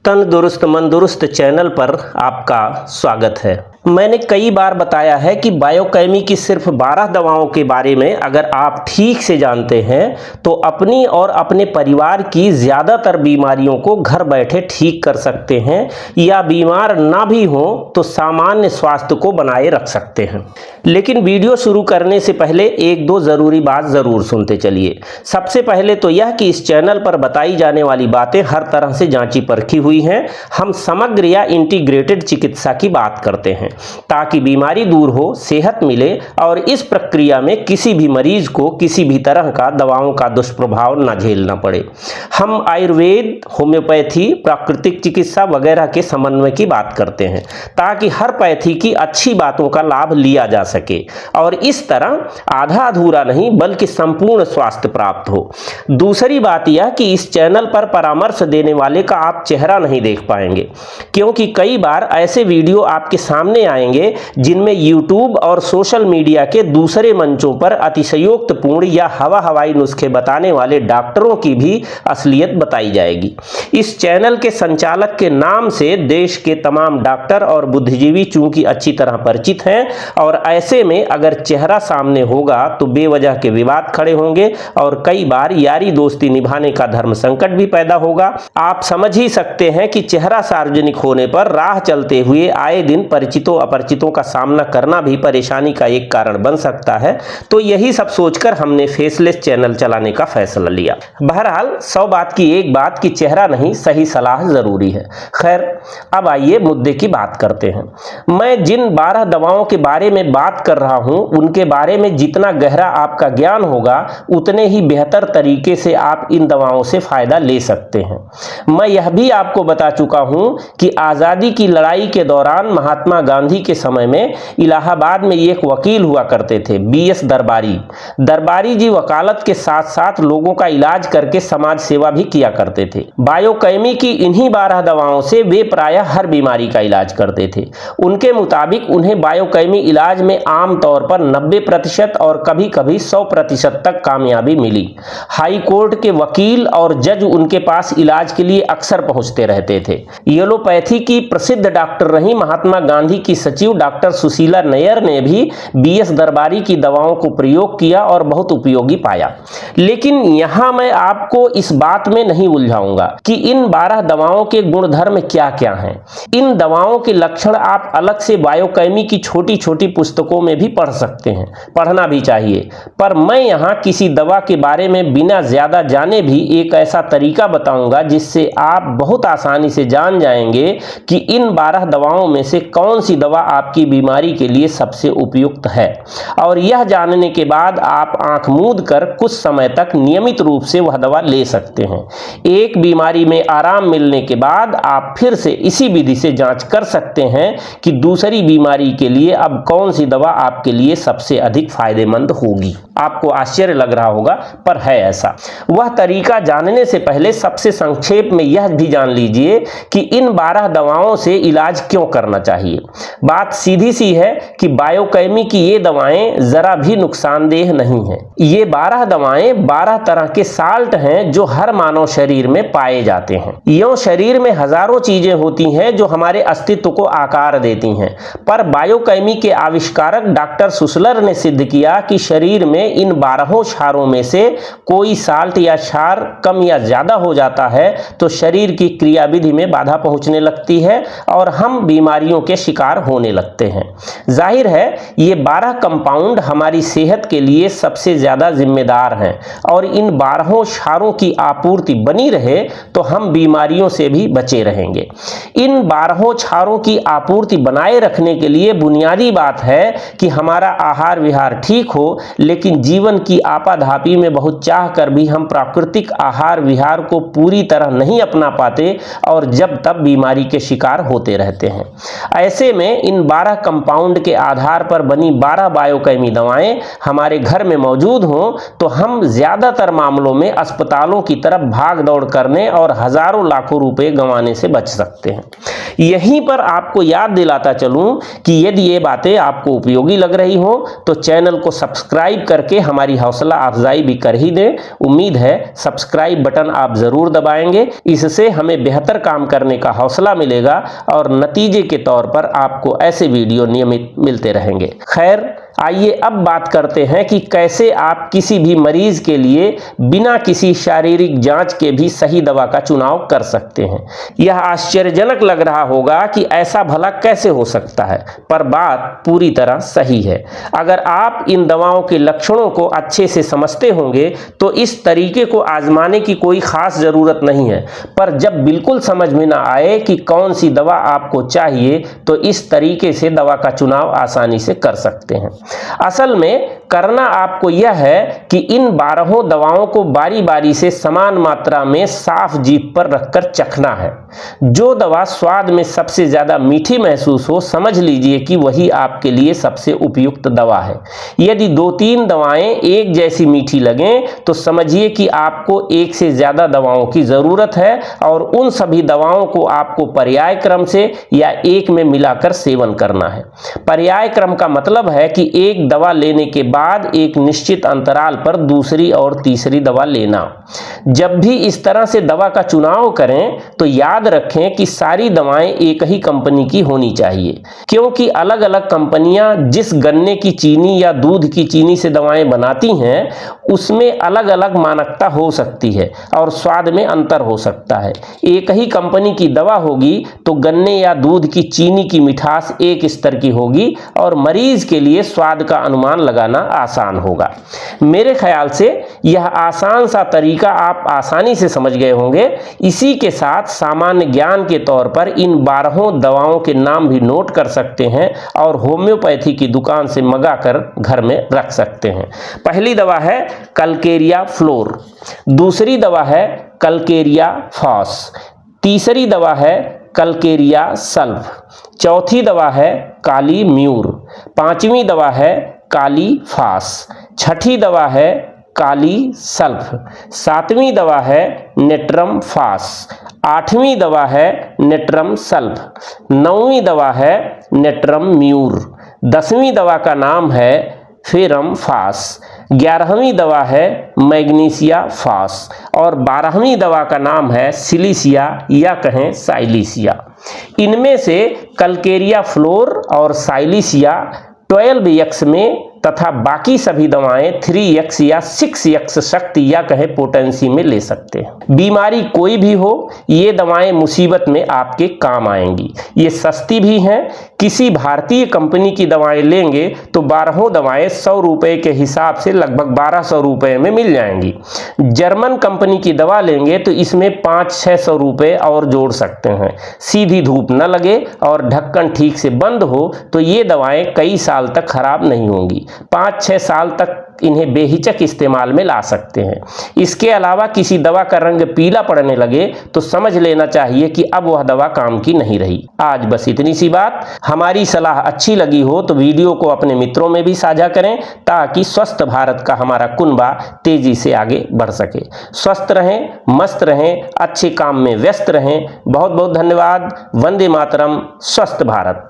तंदुरुस्त मंदुरुस्त चैनल पर आपका स्वागत है। मैंने कई बार बताया है कि बायोकेमी की सिर्फ 12 दवाओं के बारे में अगर आप ठीक से जानते हैं तो अपनी और अपने परिवार की ज़्यादातर बीमारियों को घर बैठे ठीक कर सकते हैं या बीमार ना भी हो तो सामान्य स्वास्थ्य को बनाए रख सकते हैं। लेकिन वीडियो शुरू करने से पहले एक दो ज़रूरी बात ज़रूर सुनते चलिए। सबसे पहले तो यह कि इस चैनल पर बताई जाने वाली बातें हर तरह से जांची परखी हुई हैं। हम समग्र या इंटीग्रेटेड चिकित्सा की बात करते हैं ताकि बीमारी दूर हो, सेहत मिले और इस प्रक्रिया में किसी भी मरीज को किसी भी तरह का दवाओं का दुष्प्रभाव न झेलना पड़े। हम आयुर्वेद, होम्योपैथी, प्राकृतिक चिकित्सा वगैरह के समन्वय की बात करते हैं ताकि हर पैथी की अच्छी बातों का लाभ लिया जा सके और इस तरह आधा अधूरा नहीं बल्कि संपूर्ण स्वास्थ्य प्राप्त हो। दूसरी बात यह कि इस चैनल पर परामर्श देने वाले का आप चेहरा नहीं देख पाएंगे, क्योंकि कई बार ऐसे वीडियो आपके सामने आएंगे जिनमें यूट्यूब और सोशल मीडिया के दूसरे मंचों पर अतिशयोक्तपूर्ण या हवाई नुस्खे बताने वाले डॉक्टरों की भी असलियत बताई जाएगी। इस चैनल के संचालक के नाम से देश के तमाम डॉक्टर और बुद्धिजीवी चूंकि अच्छी तरह परिचित हैं और ऐसे में अगर चेहरा सामने होगा तो बेवजह के विवाद खड़े होंगे और कई बार यारी दोस्ती निभाने का धर्म संकट भी पैदा होगा। आप समझ ही सकते हैं कि चेहरा सार्वजनिक होने पर राह चलते हुए आए दिन परिचितों अपरिचितों का सामना करना भी परेशानी का एक कारण बन सकता है। तो यही सब सोचकर हमने फेसलेस चैनल चलाने का फैसला लिया। बहरहाल 100 बात की एक बात कि चेहरा नहीं सही सलाह जरूरी है। खैर, अब आइए मुद्दे की बात करते हैं। मैं जिन 12 दवाओं के बारे में बात कर रहा हूं उनके बारे में जितना गहरा आपका ज्ञान होगा उतने ही बेहतर तरीके से आप इन दवाओं से फायदा ले सकते हैं। मैं यह भी आपको बता चुका हूं कि आज़ादी की लड़ाई के दौरान महात्मा गांधी के समय में इलाहाबाद में एक वकील हुआ करते थे, BS दरबारी जी वकालत के साथ साथ लोगों का इलाज करके समाज सेवा भी किया करते थे। बायोकेमी की इन्हीं 12 दवाओं से वे प्रायः हर बीमारी का इलाज करते थे। उनके मुताबिक उन्हें बायोकेमी इलाज में आमतौर पर 90% और कभी कभी 100% तक कामयाबी मिली। हाई कोर्ट के वकील और जज उनके पास इलाज के लिए अक्सर पहुंचते रहते थे। एलोपैथी की प्रसिद्ध डॉक्टर रही महात्मा गांधी की सचिव डॉक्टर सुशीला नैयर ने भी BS दरबारी की दवाओं को प्रयोग किया और बहुत उपयोगी पाया। लेकिन यहां मैं आपको इस बात में नहीं उलझाऊंगा कि इन 12 दवाओं के गुणधर्म क्या क्या हैं। इन दवाओं के लक्षण आप अलग से बायोकेमी की छोटी छोटी पुस्तकों में भी पढ़ सकते हैं, पढ़ना भी चाहिए। पर मैं यहाँ किसी दवा के बारे में बिना ज्यादा जाने भी एक ऐसा तरीका बताऊंगा जिससे आप बहुत आसानी से जान जाएंगे कि इन 12 दवाओं में से कौन सी दवा आपकी बीमारी के लिए सबसे उपयुक्त है। और यह जानने के बाद आप आंख मूंद कर कुछ समय तक नियमित रूप से वह दवा ले सकते हैं। एक बीमारी में आराम मिलने के बाद आप फिर से इसी विधि से जांच कर सकते हैं कि दूसरी बीमारी के लिए अब कौन सी दवा आपके लिए सबसे अधिक फायदेमंद होगी। आपको आश्चर्य लग रहा होगा, पर है ऐसा। वह तरीका जानने से पहले सबसे संक्षेप में यह भी जान लीजिए कि इन 12 दवाओं से इलाज क्यों करना चाहिए। बात सीधी सी है कि बायोकेमी की ये दवाएं जरा भी नुकसानदेह नहीं हैं। ये 12 दवाएं 12 तरह के साल्ट हैं जो हर मानव शरीर में पाए जाते हैं। यूं शरीर में हजारों चीजें होती हैं जो हमारे अस्तित्व को आकार देती हैं, पर बायोकेमी के आविष्कारक डॉक्टर सुसलर ने सिद्ध किया कि शरीर में इन 12 क्षारों में से कोई साल्ट या क्षार कम या ज्यादा हो जाता है तो शरीर की क्रियाविधि में बाधा पहुंचने लगती है और हम बीमारियों के शिकार होने लगते हैं। जाहिर है ये 12 कंपाउंड हमारी सेहत के लिए सबसे ज्यादा जिम्मेदार हैं और इन 12 क्षारों की आपूर्ति बनी रहे तो हम बीमारियों से भी बचे रहेंगे। इन 12 क्षारों की आपूर्ति बनाए रखने के लिए बुनियादी बात है कि हमारा आहार विहार ठीक हो, लेकिन जीवन की आपाधापी में बहुत चाह कर भी हम प्राकृतिक आहार विहार को पूरी तरह नहीं अपना पाते और जब तब बीमारी के शिकार होते रहते हैं। ऐसे में में इन 12 कंपाउंड के आधार पर बनी 12 बायोकेमी दवाएं हमारे घर में मौजूद हों तो हम ज़्यादातर मामलों में अस्पतालों की तरफ भाग दौड़ करने और हज़ारों लाखों रुपए गंवाने से बच सकते हैं। यहीं पर आपको याद दिलाता चलूं कि यदि ये बातें आपको उपयोगी लग रही हो तो चैनल को सब्सक्राइब करके हमारी हौसला अफजाई भी कर ही दें। उम्मीद है सब्सक्राइब बटन आप ज़रूर दबाएंगे, इससे हमें बेहतर काम करने का हौसला मिलेगा और नतीजे के तौर पर आपको ऐसे वीडियो नियमित मिलते रहेंगे। खैर, आइए अब बात करते हैं कि कैसे आप किसी भी मरीज के लिए बिना किसी शारीरिक जांच के भी सही दवा का चुनाव कर सकते हैं। यह आश्चर्यजनक लग रहा होगा कि ऐसा भला कैसे हो सकता है, पर बात पूरी तरह सही है। अगर आप इन दवाओं के लक्षणों को अच्छे से समझते होंगे तो इस तरीके को आजमाने की कोई खास ज़रूरत नहीं है, पर जब बिल्कुल समझ में ना आए कि कौन सी दवा आपको चाहिए तो इस तरीके से दवा का चुनाव आसानी से कर सकते हैं। असल में करना आपको यह है कि इन 12 दवाओं को बारी बारी से समान मात्रा में साफ जीभ पर रखकर चखना है। जो दवा स्वाद में सबसे ज़्यादा मीठी महसूस हो, समझ लीजिए कि वही आपके लिए सबसे उपयुक्त दवा है। यदि 2-3 दवाएं एक जैसी मीठी लगें तो समझिए कि आपको एक से ज़्यादा दवाओं की ज़रूरत है और उन सभी दवाओं को आपको पर्याय क्रम से या एक में मिलाकर सेवन करना है। पर्याय क्रम का मतलब है कि एक दवा लेने के बाद एक निश्चित अंतराल पर दूसरी और तीसरी दवा लेना। जब भी इस तरह से दवा का चुनाव करें तो याद रखें कि सारी दवाएं एक ही कंपनी की होनी चाहिए, क्योंकि अलग अलग कंपनियां जिस गन्ने की चीनी या दूध की चीनी से दवाएं बनाती हैं उसमें अलग अलग मानकता हो सकती है और स्वाद में अंतर हो सकता है। एक ही कंपनी की दवा होगी तो गन्ने या दूध की चीनी की मिठास एक स्तर की होगी और मरीज के लिए स्वाद का अनुमान लगाना आसान होगा। मेरे ख्याल से यह आसान सा तरीका आप आसानी से समझ गए होंगे। इसी के साथ सामान्य ज्ञान के तौर पर इन 12 दवाओं के नाम भी नोट कर सकते हैं और होम्योपैथी की दुकान से मंगाकर घर में रख सकते हैं। पहली दवा है कलकेरिया फ्लोर, दूसरी दवा है कलकेरिया फॉस, तीसरी दवा है कलकेरिया सल्फ, चौथी दवा है काली म्यूर, पांचवी दवा है काली फास, छठी दवा है काली सल्फ, सातवीं दवा है नेट्रम फास, आठवीं दवा है नेट्रम सल्फ, नौवीं दवा है नेट्रम म्यूर, 10वीं दवा का नाम है फेरम फास, 11वीं दवा है मैग्नीसिया फास और 12वीं दवा का नाम है सिलिसिया या कहें साइलिसिया। इनमें से कलकेरिया फ्लोर और साइलिसिया 12x में तथा बाकी सभी दवाएं 3x या 6x शक्ति या कहें पोटेंसी में ले सकते हैं। बीमारी कोई भी हो, ये दवाएं मुसीबत में आपके काम आएंगी। ये सस्ती भी हैं। किसी भारतीय कंपनी की दवाएं लेंगे तो 12 दवाएं 100 रुपए के हिसाब से लगभग 1200 रुपए में मिल जाएंगी। जर्मन कंपनी की दवा लेंगे तो इसमें 500-600 रुपए और जोड़ सकते हैं। सीधी धूप न लगे और ढक्कन ठीक से बंद हो तो ये दवाएं कई साल तक खराब नहीं होंगी। 5-6 साल तक इन्हें बेहिचक इस्तेमाल में ला सकते हैं। इसके अलावा किसी दवा का रंग पीला पड़ने लगे तो समझ लेना चाहिए कि अब वह दवा काम की नहीं रही। आज बस इतनी सी बात। हमारी सलाह अच्छी लगी हो तो वीडियो को अपने मित्रों में भी साझा करें ताकि स्वस्थ भारत का हमारा कुनबा तेजी से आगे बढ़ सके। स्वस्थ रहें, मस्त रहें, अच्छे काम में व्यस्त रहें। बहुत बहुत धन्यवाद। वंदे मातरम। स्वस्थ भारत।